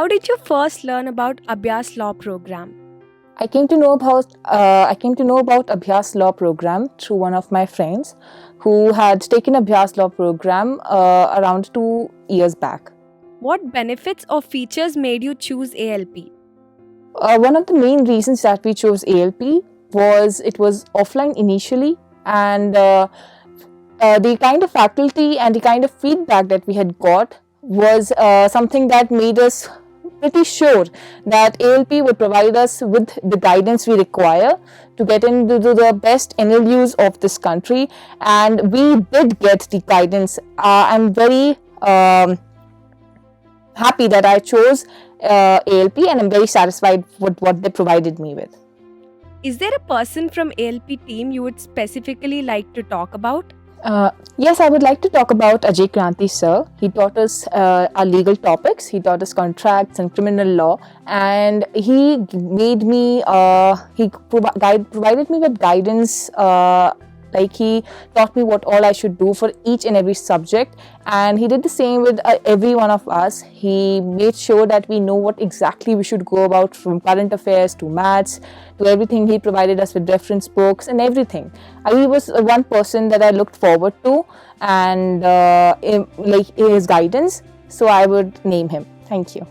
How did you first learn about Abhyas Law Program? I came to know about Abhyas Law Program through one of my friends who had taken Abhyas Law Program around 2 years back. What benefits or features made you choose ALP? One of the main reasons that we chose ALP was it was offline initially, and the kind of faculty and the kind of feedback that we had got was something that made us pretty sure that ALP would provide us with the guidance we require to get into the best NLUs of this country, and we did get the guidance. I'm very happy that I chose ALP, and I'm very satisfied with what they provided me with. Is there a person from ALP team you would specifically like to talk about? Yes, I would like to talk about Ajay Kranti sir. He taught us our legal topics. He taught us contracts and criminal law, and he made me. Provided me with guidance. Like he taught me what all I should do for each and every subject, and he did the same with every one of us. He made sure that we know what exactly we should go about, from current affairs to maths to everything. He provided us with reference books and everything. He was one person that I looked forward to, and like his guidance. So I would name him. Thank you.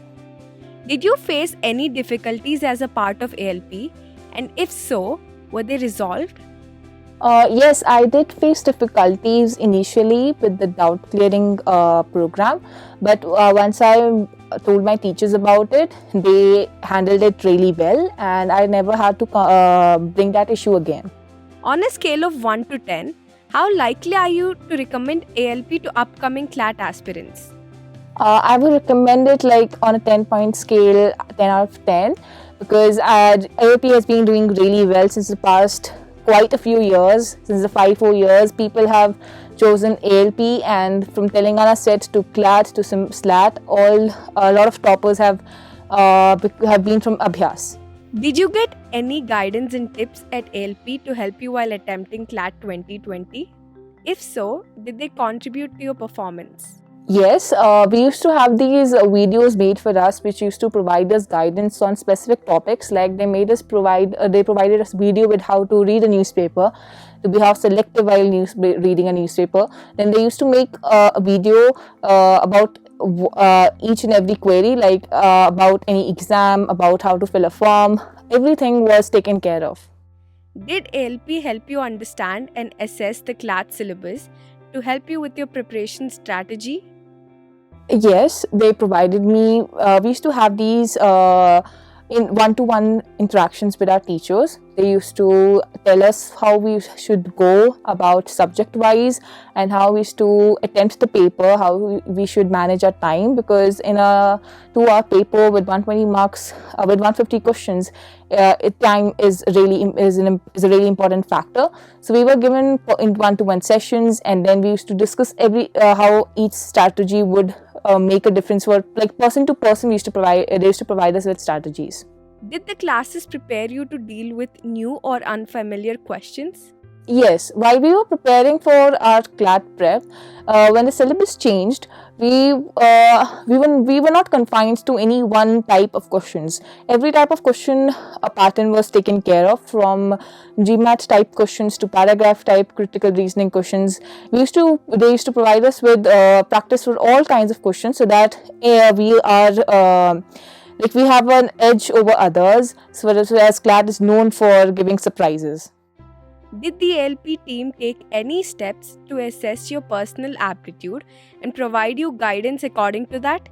Did you face any difficulties as a part of ALP? And if so, were they resolved? Yes, I did face difficulties initially with the doubt clearing program, but once I told my teachers about it, they handled it really well, and I never had to bring that issue again. On a scale of 1 to 10, how likely are you to recommend ALP to upcoming CLAT aspirants? I would recommend it like on a 10-point scale, 10 out of 10, because ALP has been doing really well since the past quite a few years. Since the 4 years, people have chosen ALP, and from Telangana set to CLAT to SLAT, a lot of toppers have been from Abhyas. Did you get any guidance and tips at ALP to help you while attempting CLAT 2020? If so, did they contribute to your performance? Yes, we used to have these videos made for us, which used to provide us guidance on specific topics. Like they provided us video with how to read a newspaper, to be how selective while reading a newspaper. Then they used to make a video about each and every query, like about any exam, about how to fill a form. Everything was taken care of. Did ALP help you understand and assess the CLAT syllabus to help you with your preparation strategy? Yes, they provided me. We used to have these in one-to-one interactions with our teachers. They used to tell us how we should go about subject-wise and how we used to attempt the paper, how we should manage our time, because in a 2-hour paper with 120 marks, with 150 questions, time is a really important factor. So we were given in one-to-one sessions, and then we used to discuss how each strategy would make a difference for, like, person to person. They used to provide us with strategies. Did the classes prepare you to deal with new or unfamiliar questions? Yes, while we were preparing for our CLAT prep, when the syllabus changed, we were not confined to any one type of questions. Every type of question, a pattern was taken care of, from GMAT type questions to paragraph type critical reasoning questions. They used to provide us with practice for all kinds of questions, so that we have an edge over others. So as CLAT is known for giving surprises. Did the ALP team take any steps to assess your personal aptitude and provide you guidance according to that?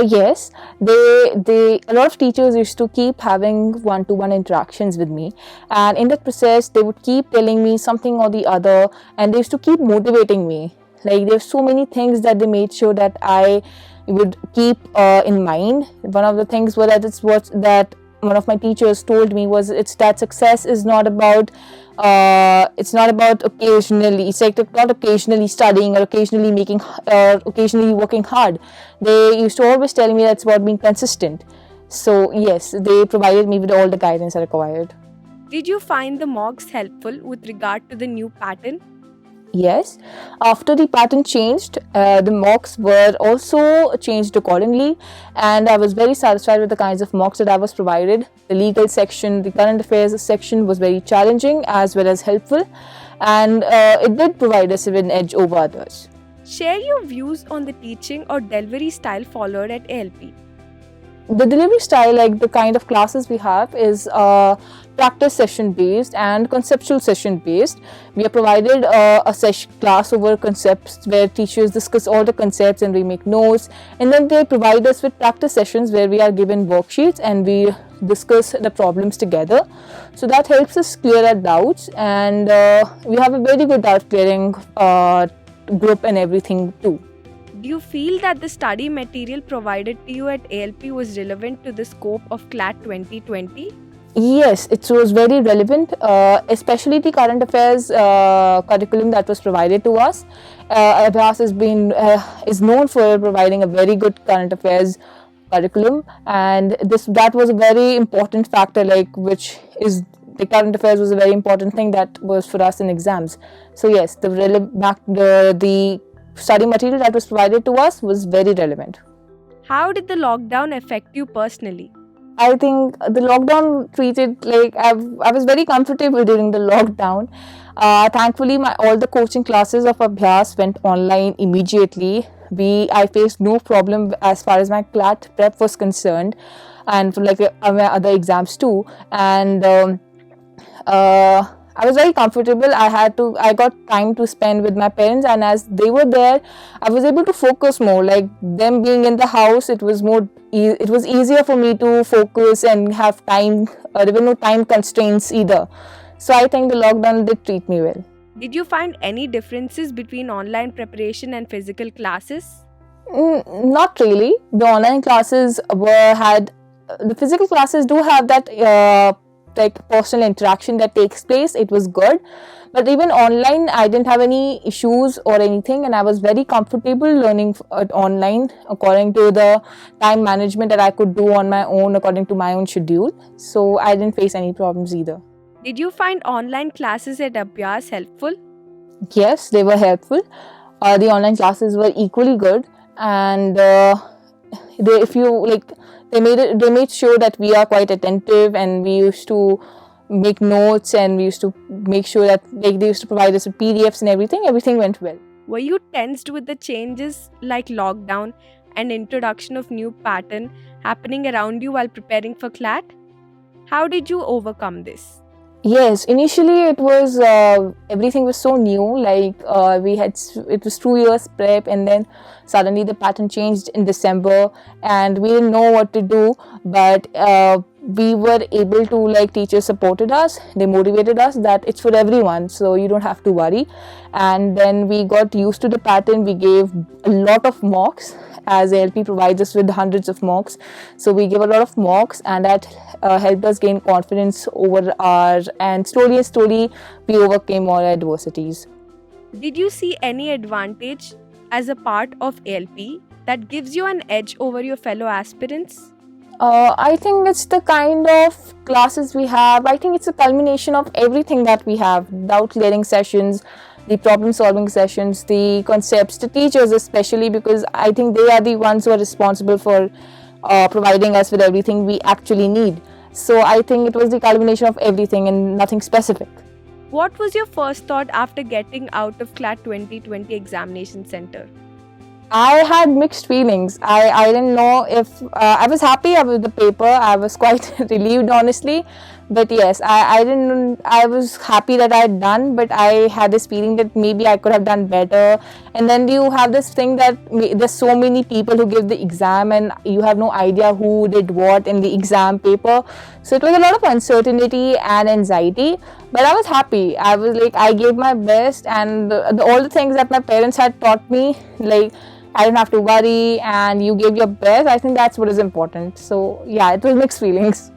Yes, a lot of teachers used to keep having one-to-one interactions with me, and in that process, they would keep telling me something or the other, and they used to keep motivating me. Like, there's so many things that they made sure that I would keep in mind. One of the things that one of my teachers told me was that success is not about occasionally. It's like not occasionally studying or occasionally working hard. They used to always tell me that's about being consistent. So yes, they provided me with all the guidance I required. Did you find the mocks helpful with regard to the new pattern? Yes, after the pattern changed, the mocks were also changed accordingly, and I was very satisfied with the kinds of mocks that I was provided. The legal section, the current affairs section was very challenging as well as helpful, and it did provide us with an edge over others. Share your views on the teaching or delivery style followed at ALP. The delivery style, like the kind of classes we have, is practice session based and conceptual session based. We are provided a session class over concepts where teachers discuss all the concepts and we make notes, and then they provide us with practice sessions where we are given worksheets and we discuss the problems together. So that helps us clear our doubts, and we have a very good doubt clearing group and everything too. Do you feel that the study material provided to you at ALP was relevant to the scope of CLAT 2020? Yes, it was very relevant, especially the current affairs curriculum that was provided to us. Abhyas is known for providing a very good current affairs curriculum, and that was a very important factor, like which is the current affairs was a very important thing that was for us in exams. So yes, the study material that was provided to us was very relevant. How did the lockdown affect you personally? I think the lockdown treated like I was very comfortable during the lockdown. Thankfully, all the coaching classes of Abhyas went online immediately. I faced no problem as far as my CLAT prep was concerned, and for like my other exams too. And I was very comfortable. I got time to spend with my parents, and as they were there, I was able to focus more. Like them being in the house, it was easier for me to focus and have time. There were no time constraints either. So I think the lockdown did treat me well. Did you find any differences between online preparation and physical classes? Not really. The online classes the physical classes do have that like personal interaction that takes place. It was good, but even online I didn't have any issues or anything, and I was very comfortable learning online according to the time management that I could do on my own according to my own schedule. So I didn't face any problems either. Did you find online classes at Abhyas helpful? Yes, they were helpful. The online classes were equally good, and they made sure that we are quite attentive, and we used to make notes, and we used to make sure that they used to provide us with PDFs and everything. Everything went well. Were you tensed with the changes like lockdown and introduction of new pattern happening around you while preparing for CLAT? How did you overcome this? Yes, initially it was everything was so new. Like it was 2 years prep, and then suddenly the pattern changed in December, and we didn't know what to do. But we were able to, like, teachers supported us. They motivated us that it's for everyone, so you don't have to worry. And then we got used to the pattern. We gave a lot of mocks, as ALP provides us with hundreds of mocks. So we gave a lot of mocks, and that helped us gain confidence and slowly we overcame all adversities. Did you see any advantage as a part of ALP that gives you an edge over your fellow aspirants? I think it's the kind of classes we have. I think it's a culmination of everything that we have: doubt clearing sessions, the problem solving sessions, the concepts, the teachers especially, because I think they are the ones who are responsible for providing us with everything we actually need. So I think it was the culmination of everything and nothing specific. What was your first thought after getting out of CLAT 2020 examination center? I had mixed feelings. I didn't know if I was happy with the paper. I was quite relieved, honestly. But yes, I was happy that I had done, but I had this feeling that maybe I could have done better. And then you have this thing that there's so many people who give the exam, and you have no idea who did what in the exam paper. So it was a lot of uncertainty and anxiety. But I was happy. I was like, I gave my best, and all the things that my parents had taught me, like, I didn't have to worry, and you gave your best. I think that's what is important. So yeah, it was mixed feelings.